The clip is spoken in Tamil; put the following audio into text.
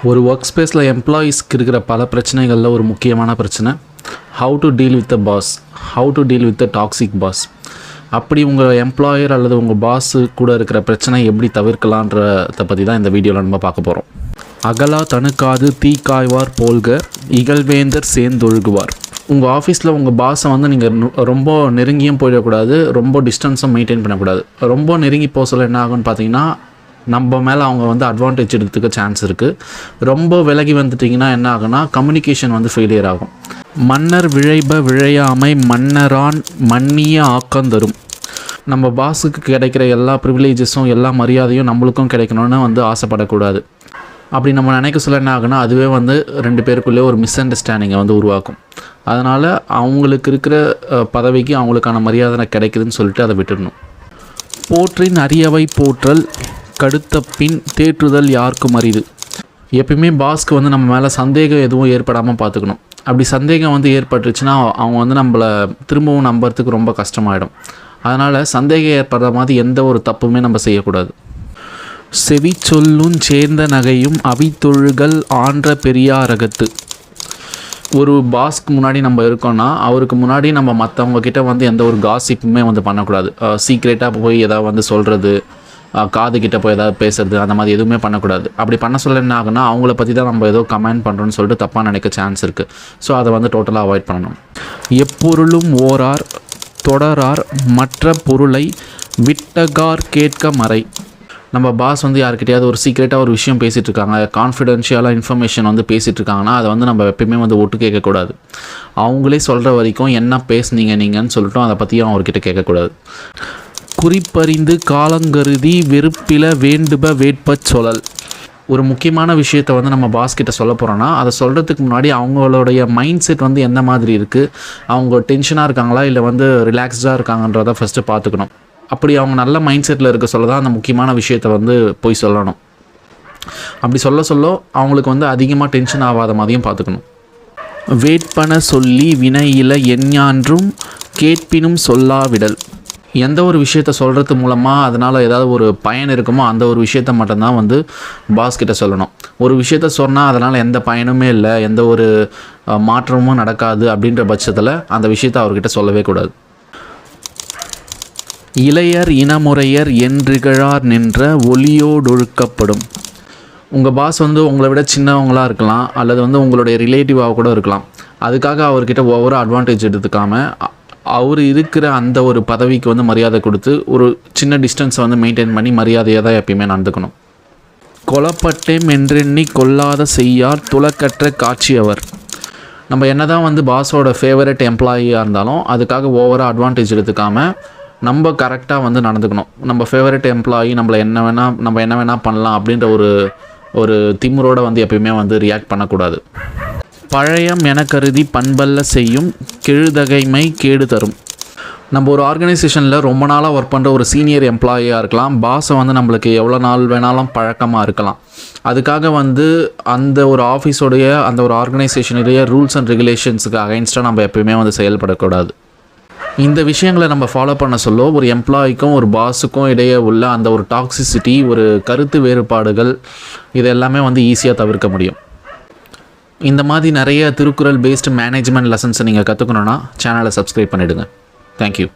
ஒரு ஒர்க் ஸ்பேஸில் எம்ப்ளாயீஸ்க்கு இருக்கிற பல பிரச்சனைகளில் ஒரு முக்கியமான பிரச்சனை how to deal with the boss, how to deal with the toxic boss. அப்படி உங்கள் எம்ப்ளாயர் அல்லது உங்கள் பாஸு கூட இருக்கிற பிரச்சனை எப்படி தவிர்க்கலான்றதை பற்றி தான் இந்த வீடியோவில் நம்ம பார்க்க போகிறோம். அகலா தனுக்காது தீக்காய்வார் போல்க இகழ்வேந்தர் சேர்ந்தொழுகுவார். உங்கள் ஆஃபீஸில் உங்கள் பாஸை நீங்கள் ரொம்ப நெருங்கியும் போயிடக்கூடாது, ரொம்ப டிஸ்டன்ஸும் மெயின்டைன் பண்ணக்கூடாது. ரொம்ப நெருங்கி போக சொல்ல என்ன ஆகும்னு பார்த்தீங்கன்னா நம்ம மேலே அவங்க அட்வான்டேஜ் எடுத்துக்க சான்ஸ் இருக்குது. ரொம்ப விலகி வந்துட்டிங்கன்னா என்ன ஆகுனா கம்யூனிகேஷன் ஃபெயிலியர் ஆகும். மன்னர் விழைப விழையாமை மன்னரான் மன்னிய ஆக்கந்தரும். நம்ம பாஸுக்கு கிடைக்கிற எல்லா ப்ரிவிலேஜஸும் எல்லா மரியாதையும் நம்மளுக்கும் கிடைக்கணும்னு ஆசைப்படக்கூடாது. அப்படி நம்ம நினைக்க சொல்ல என்ன ஆகுனா அதுவே ரெண்டு பேருக்குள்ளே ஒரு மிஸ் அண்டர்ஸ்டாண்டிங்கை உருவாக்கும். அதனால் அவங்களுக்கு இருக்கிற பதவிக்கு அவங்களுக்கான மரியாதை கிடைக்குதுன்னு சொல்லிட்டு அதை விட்டுடணும். போற்றின் அரியவை போற்றல் கடுத்த பின் தேற்றுதல் யாருக்கும் அரிது. எப்பயுமே பாஸ்க்கு நம்ம மேலே சந்தேகம் எதுவும் ஏற்படாமல் பார்த்துக்கணும். அப்படி சந்தேகம் ஏற்பட்டுருச்சுன்னா அவங்க நம்மளை திரும்பவும் நம்புறதுக்கு ரொம்ப கஷ்டமாயிடும். அதனால் சந்தேகம் ஏற்படுற மாதிரி எந்த ஒரு தப்புமே நம்ம செய்யக்கூடாது. செவி சொல்லும் சேர்ந்த நகையும் அவித்தொழுகள் ஆன்ற பெரியாரகத்து. ஒரு பாஸ்க்கு முன்னாடி நம்ம இருக்கோன்னா அவருக்கு முன்னாடி நம்ம மற்றவங்கக்கிட்ட எந்த ஒரு காசிப்புமே பண்ணக்கூடாது. சீக்ரெட்டாக போய் ஏதாவது சொல்கிறது, காது கிட்ட போய் ஏதாவது பேசுறது, அந்த மாதிரி எதுவுமே பண்ணக்கூடாது. அப்படி பண்ண சொல்ல என்ன ஆகுனா அவங்கள பற்றி தான் நம்ம ஏதோ கமெண்ட் பண்ணுறோன்னு சொல்லிட்டு தப்பாக நினைக்க சான்ஸ் இருக்குது. ஸோ அதை டோட்டலாக அவாய்ட் பண்ணணும். எப்பொருளும் ஓரார் தொடரார் மற்ற பொருளை விட்டகார் கேட்க மறை. நம்ம பாஸ் யார்கிட்டையாவது ஒரு சீக்ரெட்டாக ஒரு விஷயம் பேசிகிட்டு இருக்காங்க, கான்ஃபிடென்ஷியலாக இன்ஃபர்மேஷன் பேசிகிட்டு இருக்காங்கன்னா அதை நம்ம எப்பயுமே ஒட்டு கேட்கக்கூடாது. அவங்களே சொல்கிற வரைக்கும் என்ன பேசுனீங்க நீங்கன்னு சொல்லிட்டோம் அதை பற்றியும் அவர்கிட்ட கேட்கக்கூடாது. குறிப்பறிந்து காலங்கருதி வெறுப்பில வேண்டுப வேட்பச் சொல்லல். ஒரு முக்கியமான விஷயத்தை நம்ம பாஸ்கிட்ட சொல்ல போகிறோன்னா அதை சொல்கிறதுக்கு முன்னாடி அவங்களுடைய மைண்ட் செட் எந்த மாதிரி இருக்குது, அவங்க டென்ஷனாக இருக்காங்களா இல்லை ரிலாக்ஸ்டாக இருக்காங்கன்றதை ஃபஸ்ட்டு பார்த்துக்கணும். அப்படி அவங்க நல்ல மைண்ட் செட்டில் இருக்க சொல்ல தான் அந்த முக்கியமான விஷயத்தை போய் சொல்லணும். அப்படி சொல்ல அவங்களுக்கு அதிகமாக டென்ஷன் ஆகாத மாதிரியும் பார்த்துக்கணும். வேட்பன சொல்லி வினையில எஞ்ஞான்றும் கேட்பினும் சொல்லாவிடல். எந்த ஒரு விஷயத்த சொல்கிறது மூலமாக அதனால் ஏதாவது ஒரு பயன் இருக்குமோ அந்த ஒரு விஷயத்த மட்டும்தான் பாஸ்கிட்ட சொல்லணும். ஒரு விஷயத்த சொன்னால் அதனால் எந்த பயனுமே இல்லை, எந்த ஒரு மாற்றமும் நடக்காது அப்படின்ற பட்சத்தில் அந்த விஷயத்தை அவர்கிட்ட சொல்லவே கூடாது. இளையர் இனமுறையர் என்றிகழார் நின்ற ஒளியோடொழுக்கப்படும். உங்கள் பாஸ் உங்களை விட சின்னவங்களாக இருக்கலாம் அல்லது உங்களுடைய ரிலேட்டிவாக கூட இருக்கலாம். அதுக்காக அவர்கிட்ட ஒவ்வொரு அட்வான்டேஜ் எடுத்துக்காமல் அவர் இருக்கிற அந்த ஒரு பதவிக்கு மரியாதை கொடுத்து ஒரு சின்ன டிஸ்டன்ஸை மெயின்டைன் பண்ணி மரியாதையாக தான் எப்பயுமே நடந்துக்கணும். கொலப்பட்டேம் என்றெண்ணி கொல்லாத செய்யார் துளக்கற்ற காட்சியவர். நம்ம என்ன தான் பாஸோட ஃபேவரட் எம்ப்ளாயியாக இருந்தாலும் அதுக்காக ஓவராக அட்வான்டேஜ் எடுத்துக்காமல் நம்ம கரெக்டாக நடந்துக்கணும். நம்ம ஃபேவரட் எம்ப்ளாயி நம்ம என்ன வேணால் பண்ணலாம் அப்படின்ற ஒரு திமுறோடு எப்பயுமே ரியாக்ட் பண்ணக்கூடாது. பழையம் என கருதி பண்பல்ல செய்யும் கெழுதகைமை கேடு தரும். நம்ம ஒரு ஆர்கனைசேஷனில் ரொம்ப நாளாக ஒர்க் பண்ணுற ஒரு சீனியர் எம்ப்ளாயியாக இருக்கலாம். பாஸை நம்மளுக்கு எவ்வளோ நாள் வேணாலும் பழக்கமாக இருக்கலாம். அதுக்காக அந்த ஒரு ஆஃபீஸோடைய அந்த ஒரு ஆர்கனைசேஷனுடைய ரூல்ஸ் அண்ட் ரெகுலேஷன்ஸுக்கு அகைன்ஸ்டாக நம்ம எப்பயுமே செயல்படக்கூடாது. இந்த விஷயங்களை நம்ம ஃபாலோ பண்ண சொல்ல ஒரு எம்ப்ளாய்க்கும் ஒரு பாஸுக்கும் இடையே உள்ள அந்த ஒரு டாக்ஸிசிட்டி, ஒரு கருத்து வேறுபாடுகள் இது எல்லாமே ஈஸியாக தவிர்க்க முடியும். இந்த மாதிரி நிறைய திருக்குறள் பேஸ்டு மேனேஜ்மெண்ட் லெசன்ஸை நீங்கள் கற்றுக்கணுன்னா சேனலை சப்ஸ்கிரைப் பண்ணிவிடுங்க. தேங்க்யூ.